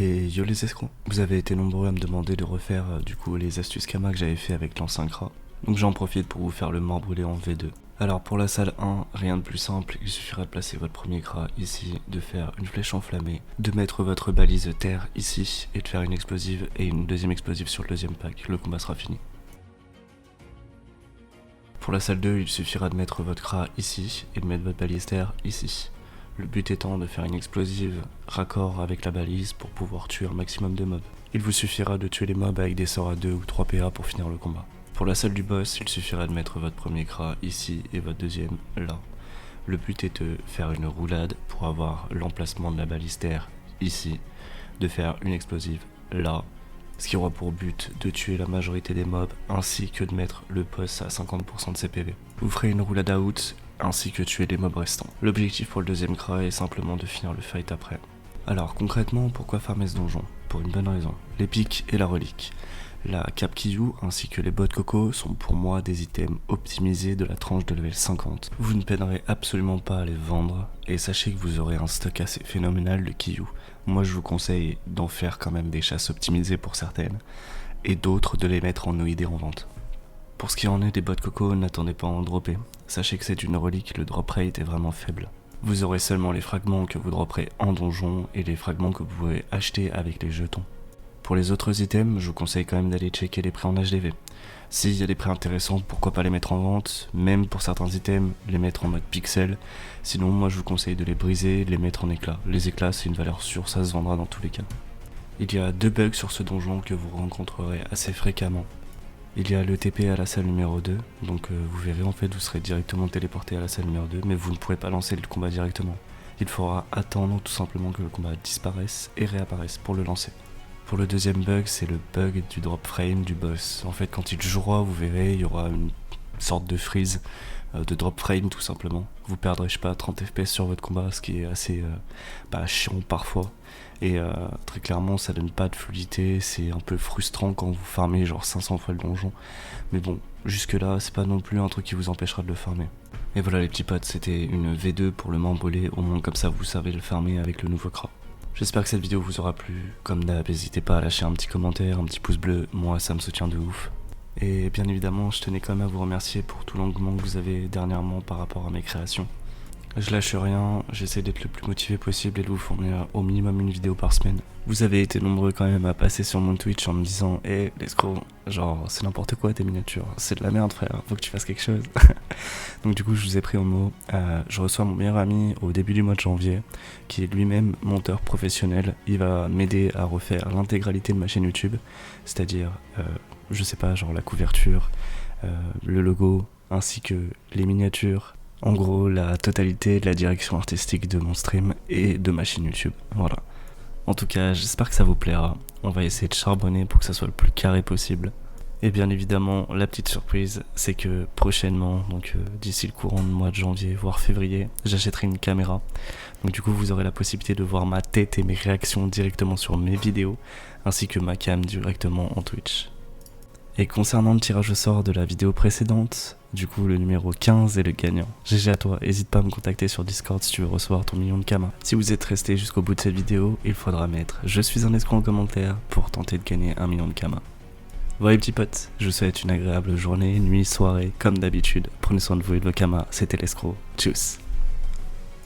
Et yo les escrocs, vous avez été nombreux à me demander de refaire du coup les astuces Kama que j'avais fait avec l'ancien CRA. Donc j'en profite pour vous faire le mort brûlé en V2. Alors pour la salle 1, rien de plus simple, il suffira de placer votre premier CRA ici, de faire une flèche enflammée, de mettre votre balise terre ici et de faire une explosive et une deuxième explosive sur le deuxième pack, le combat sera fini. Pour la salle 2, il suffira de mettre votre CRA ici et de mettre votre balise terre ici. Le but étant de faire une explosive raccord avec la balise pour pouvoir tuer un maximum de mobs. Il vous suffira de tuer les mobs avec des sorts à 2 ou 3 PA pour finir le combat. Pour la salle du boss, il suffira de mettre votre premier CRA ici et votre deuxième là. Le but est de faire une roulade pour avoir l'emplacement de la balise terre ici, de faire une explosive là, ce qui aura pour but de tuer la majorité des mobs ainsi que de mettre le boss à 50% de ses PV. Vous ferez une roulade out ainsi que tuer les mobs restants. L'objectif pour le deuxième CRA est simplement de finir le fight après. Alors concrètement, pourquoi farmer ce donjon? Pour une bonne raison, les pics et la relique. La cape Kiyu ainsi que les bottes coco sont pour moi des items optimisés de la tranche de level 50. Vous ne peinerez absolument pas à les vendre et sachez que vous aurez un stock assez phénoménal de Kiyu. Moi je vous conseille d'en faire quand même des chasses optimisées pour certaines et d'autres de les mettre en OID en vente. Pour ce qui en est des bottes coco, n'attendez pas à en dropper. Sachez que c'est une relique, le drop rate est vraiment faible. Vous aurez seulement les fragments que vous dropperez en donjon et les fragments que vous pouvez acheter avec les jetons. Pour les autres items, je vous conseille quand même d'aller checker les prix en HDV. S'il y a des prix intéressants, pourquoi pas les mettre en vente, même pour certains items, les mettre en mode pixel. Sinon, moi je vous conseille de les briser, de les mettre en éclats. Les éclats, c'est une valeur sûre, ça se vendra dans tous les cas. Il y a 2 bugs sur ce donjon que vous rencontrerez assez fréquemment. Il y a le TP à la salle numéro 2, donc vous verrez en fait vous serez directement téléporté à la salle numéro 2, mais vous ne pourrez pas lancer le combat directement. Il faudra attendre tout simplement que le combat disparaisse et réapparaisse pour le lancer. Pour le deuxième bug, c'est le bug du drop frame du boss. En fait quand il jouera, vous verrez, il y aura une sorte de freeze, de drop frame tout simplement. Vous perdrez je sais pas 30 FPS sur votre combat, ce qui est assez chiant parfois. Et très clairement ça donne pas de fluidité, c'est un peu frustrant quand vous farmez genre 500 fois le donjon. Mais bon, jusque là c'est pas non plus un truc qui vous empêchera de le farmer. Et voilà les petits potes, c'était une V2 pour le mort brûlé, au moins comme ça vous savez le farmer avec le nouveau CRA. J'espère que cette vidéo vous aura plu, comme d'hab n'hésitez pas à lâcher un petit commentaire, un petit pouce bleu, moi ça me soutient de ouf. Et bien évidemment je tenais quand même à vous remercier pour tout l'engouement que vous avez dernièrement par rapport à mes créations. Je lâche rien, j'essaie d'être le plus motivé possible et de vous fournir au minimum une vidéo par semaine. Vous avez été nombreux quand même à passer sur mon Twitch en me disant hey, l'escroc, genre c'est n'importe quoi tes miniatures, c'est de la merde frère, faut que tu fasses quelque chose. Donc du coup je vous ai pris au mot, je reçois mon meilleur ami au début du mois de janvier, qui est lui-même monteur professionnel. Il va m'aider à refaire l'intégralité de ma chaîne YouTube, c'est-à-dire, je sais pas, genre la couverture, le logo, ainsi que les miniatures. En gros, la totalité de la direction artistique de mon stream et de ma chaîne YouTube. Voilà. En tout cas, j'espère que ça vous plaira. On va essayer de charbonner pour que ça soit le plus carré possible. Et bien évidemment, la petite surprise, c'est que prochainement, donc d'ici le courant du mois de janvier, voire février, j'achèterai une caméra. Donc du coup, vous aurez la possibilité de voir ma tête et mes réactions directement sur mes vidéos, ainsi que ma cam directement en Twitch. Et concernant le tirage au sort de la vidéo précédente, du coup le numéro 15 est le gagnant. GG à toi, n'hésite pas à me contacter sur Discord si tu veux recevoir ton million de Kama. Si vous êtes resté jusqu'au bout de cette vidéo, il faudra mettre « Je suis un escroc » en commentaire pour tenter de gagner 1 million de Kama. Voilà les petits potes, je vous souhaite une agréable journée, nuit, soirée, comme d'habitude. Prenez soin de vous et de vos Kama, c'était l'escroc. Tchuss.